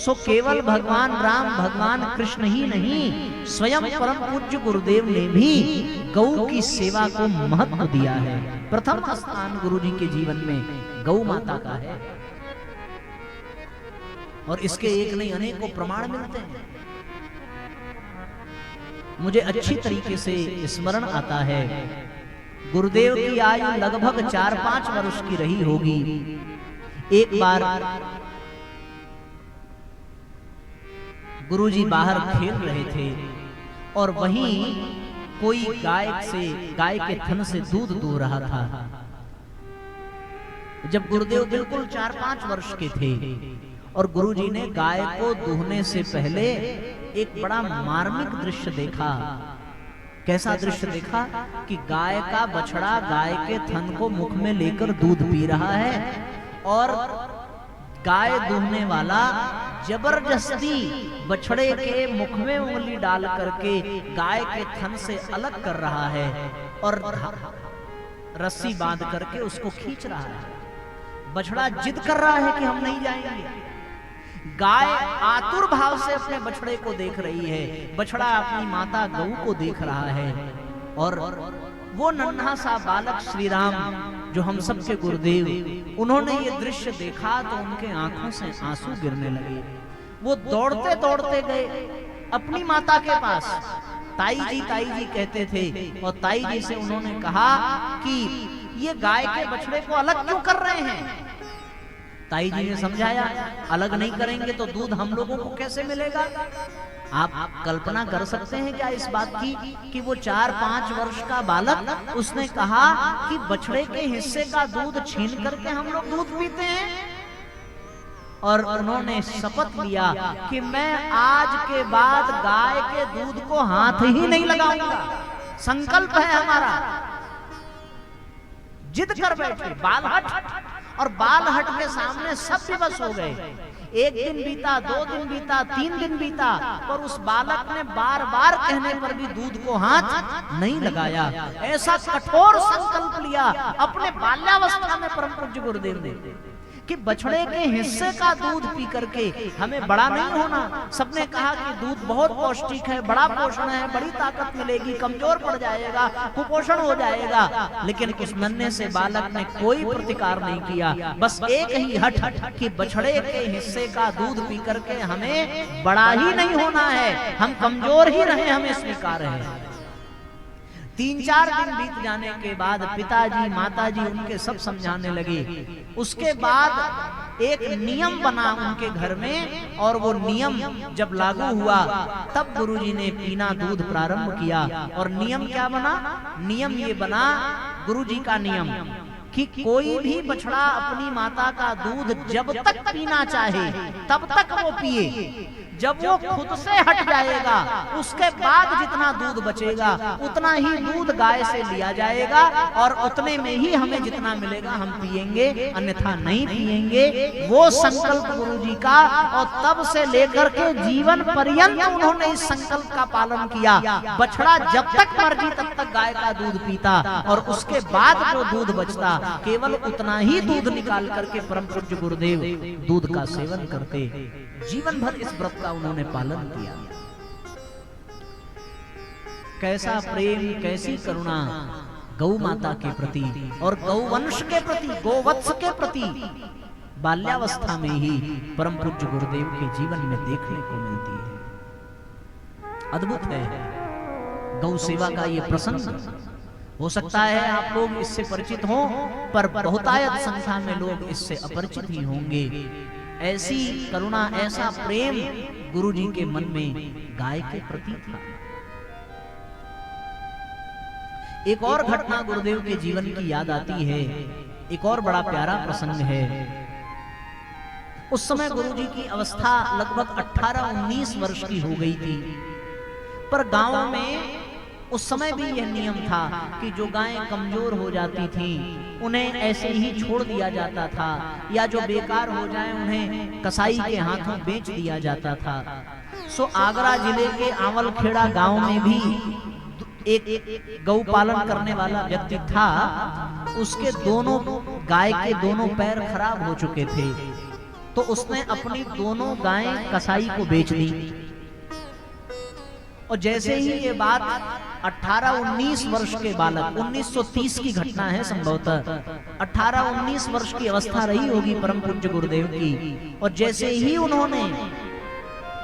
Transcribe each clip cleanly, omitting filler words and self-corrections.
सो केवल भगवान राम भगवान कृष्ण ही नहीं, स्वयं परम पूज्य गुरुदेव ने भी गौ की सेवा को महत्व दिया है। प्रथम स्थान गुरुजी के जीवन में गौ माता का है और इसके एक नहीं अनेकों प्रमाण मिलते हैं। मुझे अच्छी तरीके से स्मरण आता है, गुरुदेव की आयु लगभग 4-5 वर्ष की रही होगी। एक बार गुरुजी बाहर खेल रहे थे और वहीं कोई गाय के थन से दूध दूह रहा था। जब गुरुदेव बिल्कुल 4-5 वर्ष के थे और गुरुजी ने गाय को दूहने से पहले एक बड़ा मार्मिक दृश्य देखा। कैसा दृश्य देखा कि गाय का बछड़ा गाय के थन को मुख में लेकर दूध पी रहा है और गाय दूहने वाला जबरदस्ती बछड़े के मुख में उंगली डाल करके गाय के थन से अलग कर रहा है और रस्सी बांध करके उसको खींच रहा है। बछड़ा जिद कर रहा है कि हम नहीं जाएंगे। गाय आतुर भाव से अपने बछड़े को देख रही है, बछड़ा अपनी माता गौ को देख रहा है और वो नन्हा सा बालक श्री राम जो हम सबके गुरुदेव, उन्होंने ये दृश्य देखा तो उनके आंखों से आंसू गिरने लगे। वो दौड़ते दौड़ते गए अपनी माता के पास। ताई जी कहते थे और ताई जी से उन्होंने कहा कि ये गाय के बछड़े को अलग क्यों कर रहे हैं। ताई जी ने समझाया, अलग नहीं करेंगे तो दूध हम लोगों को कैसे मिलेगा। आप कल्पना कर सकते हैं क्या इस बात की कि वो 4-5 वर्ष का बालक, उसने कहा कि बछड़े के हिस्से का दूध छीन करके हम लोग दूध पीते हैं। और उन्होंने शपथ लिया कि मैं आज के बाद गाय के दूध को हाथ ही नहीं लगाऊंगा। संकल्प है हमारा। जिद कर बैठे बालहट, और बालहट के सामने सब विवश हो गए। 1 दिन बीता, 2 दिन बीता, 3 दिन बीता, पर उस बालक ने बार बार कहने पर भी दूध को हाथ नहीं लगाया। ऐसा कठोर संकल्प लिया अपने बाल्यावस्था में परम पूज्य गुरुदेव ने कि बछड़े के हिस्से का दूध पी करके हमें बड़ा नहीं होना। सबने कहा कि दूध बहुत पौष्टिक है, बड़ा पोषण है, बड़ी ताकत मिलेगी, कमजोर पड़ जाएगा, कुपोषण हो जाएगा। लेकिन उस नन्हे से बालक ने कोई प्रतिकार नहीं किया, बस एक ही हठ कि बछड़े के हिस्से का दूध पी करके हमें बड़ा ही नहीं होना है, हम कमजोर ही रहे, हमें स्वीकार है। 3-4 दिन बीत जाने के बाद पिताजी माताजी उनके सब समझाने लगे। उसके बाद एक नियम बना उनके घर में और वो नियम जब लागू हुआ तब गुरुजी ने पीना दूध प्रारंभ किया। और नियम क्या बना? नियम ये बना गुरुजी का नियम कि कोई भी बछड़ा अपनी माता का दूध जब तक पीना चाहे तब तक वो पिए। जब वो खुद से हट जाएगा उसके बाद जितना दूध बचेगा उतना ही दूध गाय से लिया जाएगा और उतने में ही हमें जितना मिलेगा हम पिएंगे, अन्यथा नहीं पिएंगे। वो संकल्प गुरुजी का, और तब से लेकर के जीवन पर्यंत उन्होंने इस संकल्प का पालन किया। बछड़ा जब तक मर्जी तब तक गाय का दूध पीता और उसके बाद जो दूध बचता केवल उतना ही दूध निकाल करके परम पूज्य गुरुदेव दूध का सेवन करते। जीवन भर इस व्रत का उन्होंने पालन किया। कैसा प्रेम, कैसी करुणा गौ माता के प्रति और गौवंश के प्रति, गोवत्स के प्रति बाल्यावस्था में ही परम पूज्य गुरुदेव के जीवन में देखने को मिलती है। अद्भुत है गौ सेवा का ये प्रसंग। हो सकता है आप लोग इससे परिचित हों, पर बहुतायत संख्या में लोग इससे अपरिचित ही होंगे। ऐसी करुणा, ऐसा प्रेम गुरुजी के मन में गाय के प्रति था। एक और घटना गुरुदेव के जीवन की याद आती है। एक और बड़ा प्यारा प्रसंग है। उस समय गुरुजी की अवस्था लगभग 18-19 वर्ष की हो गई थी, पर गांव में उस समय भी यह नियम था कि जो गायें कमजोर हो जाती थीं उन्हें ऐसे ही छोड़ दिया जाता था, या जो बेकार हो जाए उन्हें कसाई के हाथों बेच दिया जाता था। सो आगरा जिले के आवलखेड़ा गांव में भी एक गौ पालन करने वाला व्यक्ति था। उसके दोनों गाय के दोनों पैर खराब हो चुके थे तो उसने अपनी दोनों गायें कसाई को बेच दी। और जैसे ही ये बात 18-19 वर्ष के बालक, 1930 की घटना है संभवतः, 18-19 वर्ष की अवस्था रही होगी परम पूज्य गुरुदेव की, और जैसे ही उन्होंने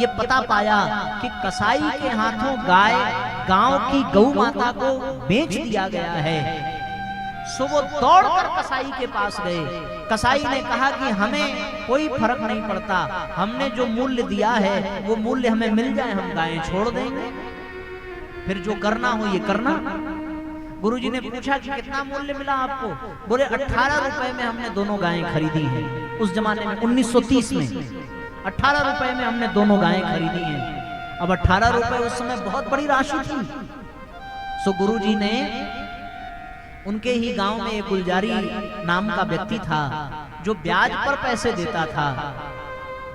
ये पता पाया कि कसाई के हाथों गाय, गांव की गौ माता को बेच दिया गया है, सो वो दौड़कर कसाई के पास गए। कसाई ने कहा कि हमें कोई फर्क नहीं पड़ता, हमने जो मूल्य दिया है वो मूल्य हमें मिल जाए, हम गायें छोड़ देंगे, फिर जो करना हो ये करना। गुरुजी ने पूछा कि कितना मूल्य मिला आपको? बोले 18 रुपए में हमने दोनों गायें खरीदी हैं। उस जमाने में 1930 में 18 रुपए में हमने दोनों गायें खरीदी हैं। अब 18 रुपए उस समय बहुत बड़ी राशि थी। सो गुरुजी ने, उनके ही गांव में एक गुलजारी नाम का व्यक्ति था जो ब्याज पर पैसे देता था,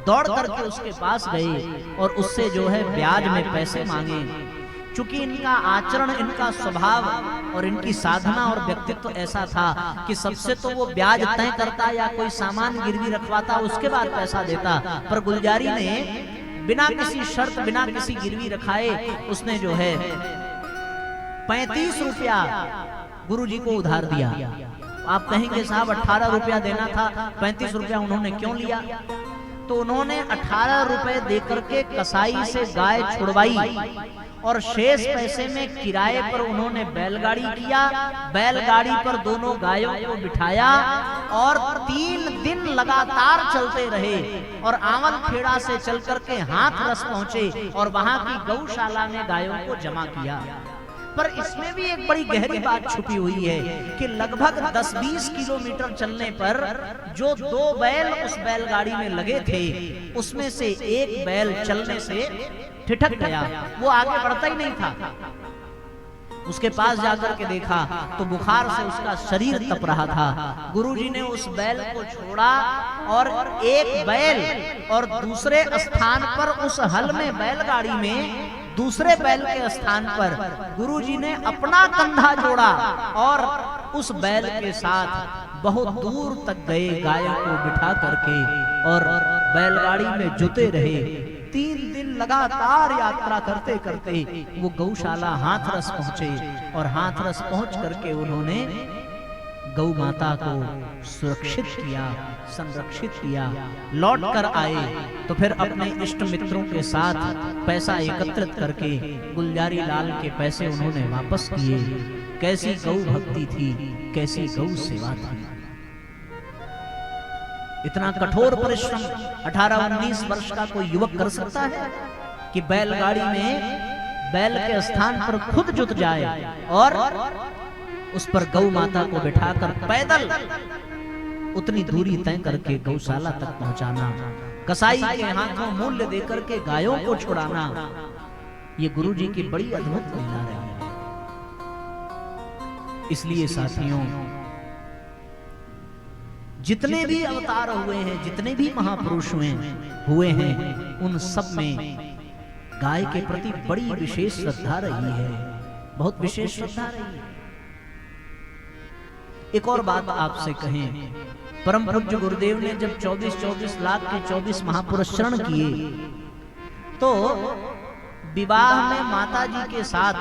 दौड़ करके उसके पास गए और उससे जो है ब्याज में पैसे मांगे। चूंकि इनका आचरण, इनका स्वभाव और इनकी साधना और व्यक्तित्व ऐसा था कि सबसे तो वो ब्याज तय करता या कोई सामान गिरवी रखवाता, उसके बाद पैसा देता, पर गुलजारी ने बिना किसी शर्त, बिना किसी गिरवी रखाए उसने जो है 35 रुपया गुरुजी को उधार दिया। आप कहेंगे साहब 18 रुपया देना था, 35 रुपया उन्होंने क्यों लिया? तो उन्होंने 18 रुपए देकर के कसाई से गाय छुड़वाई और शेष पैसे में किराए पर उन्होंने बैलगाड़ी किया, बैलगाड़ी पर दोनों गायों को बिठाया और 3 दिन लगातार चलते रहे और आंवल खेड़ा से चल करके हाथरस पहुंचे और वहां की गौशाला में गायों को जमा किया। पर इसमें भी एक बड़ी गहरी बात छुपी हुई है कि लगभग 10-20 किलोमीटर चलने पर जो 2 बैल उस बैलगाड़ी में लगे थे, उसमें से एक बैल चलने से ठिठक गया, वो आगे बढ़ता ही नहीं था। उसके पास जाकर के देखा तो बुखार से उसका शरीर तप रहा था। गुरुजी ने उस बैल को छोड़ा और एक बैल और दूसरे स्थान पर उस हल में, बैलगाड़ी में दूसरे बैल के स्थान पर गुरुजी ने अपना कंधा जोड़ा और उस बैल के साथ बहुत दूर तक गए, गायों को बिठा करके, और बैलगाड़ी में जुटे रहे। 3 दिन लगातार यात्रा करते करते वो गौशाला हाथरस पहुंचे और हाथरस पहुंच करके उन्होंने गौ माता को सुरक्षित किया, संरक्षित किया। लौट कर आए तो फिर अपने इष्ट मित्रों के साथ पैसा एकत्रित करके गुलजारी लाल के पैसे उन्होंने वापस किए। कैसी गौ भक्ति थी, कैसी गौ सेवा थी। इतना कठोर परिश्रम 18-19 वर्ष का कोई युवक कर सकता है कि बैलगाड़ी में बैल के स्थान पर खुद जुट जाए और उस पर गौ माता को बिठाकर पैदल उतनी दूरी तय करके गौशाला तक पहुंचाना, कसाई के हाथों मूल्य देकर के गायों को छुड़ाना, ये गुरुजी की बड़ी अद्भुत लीला रही है। इसलिए साथियों, जितने भी अवतार हुए हैं, जितने भी महापुरुष हुए हैं, उन सब में गाय के प्रति बड़ी विशेष श्रद्धा रही है, बहुत विशेष श्रद्धा रही है। एक और बात आपसे कहें, परम पूज्य गुरुदेव ने जब 24-24 लाख के 24 महापुरुष शरण किए तो विवाह में माता जी के साथ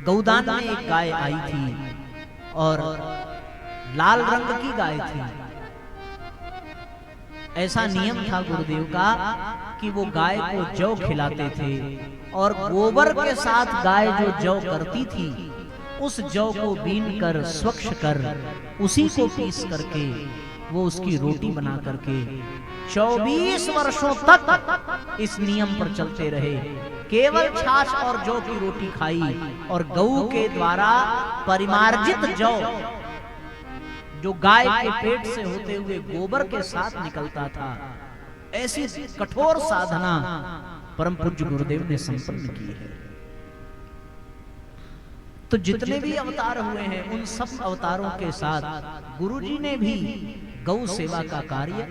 गौदान में एक गाय आई थी और लाल रंग की गाय थी। ऐसा नियम था गुरुदेव का कि वो गाय को जौ खिलाते थे और गोबर के साथ गाय जो जौ करती थी उस जौ को बीन कर, स्वच्छ कर, उसी को पीस करके वो उसकी रोटी बना करके 24 वर्षों तक इस नियम पर चलते रहे। केवल छाछ और जौ की रोटी खाई और गऊ के द्वारा परिमार्जित जौ जो गाय के पेट से होते हुए गोबर के साथ निकलता था, ऐसी कठोर साधना परम पूज्य गुरुदेव ने संपन्न की है। तो जितने भी अवतार हुए हैं उन सब अवतारों के साथ गुरुजी ने भी गौ सेवा का कार्य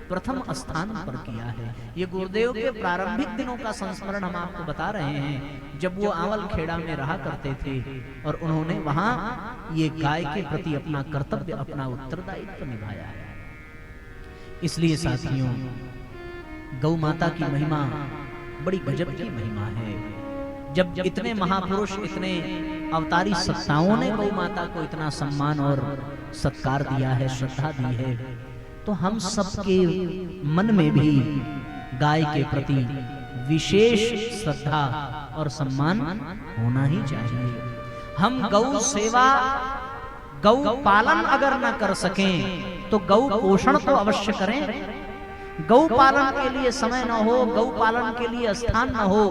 प्रथम स्थान पर किया है। ये गुरुदेव के प्रारंभिक दिनों का संस्मरण हम आपको बता रहे हैं, जब वो आंवल खेड़ा में रहा करते थे और उन्होंने वहां ये गाय के प्रति अपना कर्तव्य, अपना उत्तरदायित्व निभाया है। इसलिए साथियों, गौ माता की महिमा बड़ी गजब की महिमा है। जब इतने महापुरुष, इतने अवतारी सत्ताओं ने गौ माता को इतना सम्मान और सत्कार दिया है, श्रद्धा दी है, तो हम सबके मन में भी गाय के प्रति विशेष श्रद्धा और सम्मान होना ही चाहिए। हम गौ सेवा, गौ पालन अगर न कर सकें तो गौ पोषण तो अवश्य करें। गौ पालन के लिए समय न हो, गौ पालन के लिए स्थान न हो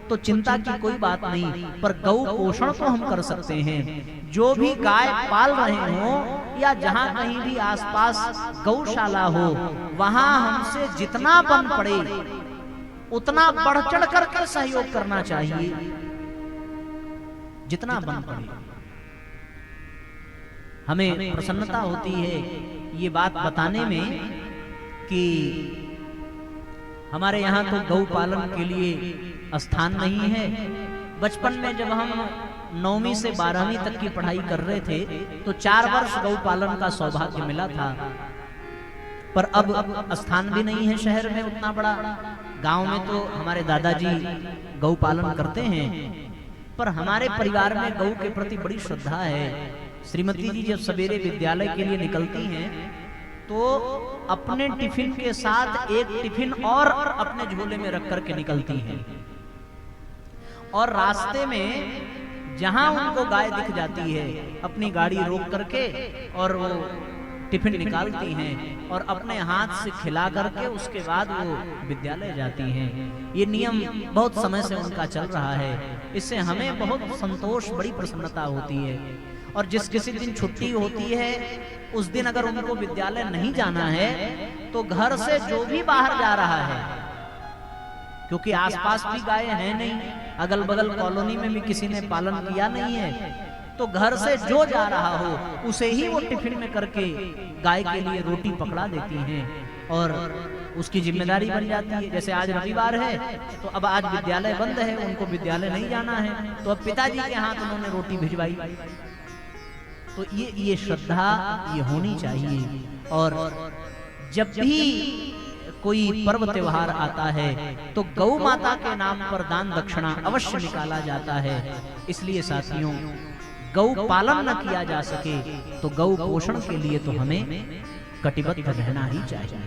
तो चिंता की कोई बात नहीं, पर गौ पोषण तो हम कर सकते हैं। जो भी गाय पाल रहे हो या जहां कहीं भी आसपास गौशाला हो, वहां हमसे जितना बन पड़े उतना बढ़ चढ़ करके सहयोग करना चाहिए, जितना बन पड़े। हमें प्रसन्नता होती है ये बात बताने में कि हमारे यहाँ तो गौ पालन के लिए स्थान नहीं है। बचपन में जब हम 9वीं से 12वीं तक की पढ़ाई कर रहे थे तो 4 वर्ष गौ पालन का सौभाग्य मिला था, पर अब स्थान भी नहीं है शहर में उतना बड़ा। गांव में तो हमारे दादाजी गौ पालन करते हैं, पर हमारे परिवार में गौ के प्रति बड़ी श्रद्धा है। श्रीमती जी जब सवेरे विद्यालय के लिए निकलती हैं तो अपने टिफिन के साथ एक टिफिन और अपने झोले में रख करके निकलती हैं, और रास्ते में जहां उनको गाय दिख जाती है अपनी गाड़ी रोक करके और वो टिफिन निकालती हैं और अपने हाथ से खिला करके उसके बाद वो विद्यालय जाती हैं। ये नियम बहुत समय से उनका चल रहा है। इससे हमें बहुत संतोष, बड़ी प्रसन्नता होती है। और जिस किसी दिन छुट्टी होती है उस दिन अगर उनको विद्यालय नहीं जाना है तो घर से जो भी बाहर जा रहा है, क्योंकि आसपास भी गाय है नहीं, अगल बगल कॉलोनी में भी किसी ने पालन किया नहीं है, तो घर से जो जा रहा हो उसे ही वो टिफिन में करके गाय के लिए रोटी पकड़ा देती हैं और उसकी जिम्मेदारी बन जाती है। जैसे आज रविवार है तो अब आज विद्यालय बंद है, उनको विद्यालय नहीं जाना है, तो अब पिताजी के हाथ उन्होंने रोटी भिजवाई। तो ये श्रद्धा ये होनी चाहिए। और जब भी कोई पर्व त्योहार आता है तो गौ माता के नाम पर दान दक्षिणा अवश्य निकाला जाता है। इसलिए साथियों, गौ पालन न किया जा सके तो गौ पोषण के लिए तो हमें कटिबद्ध रहना ही चाहिए।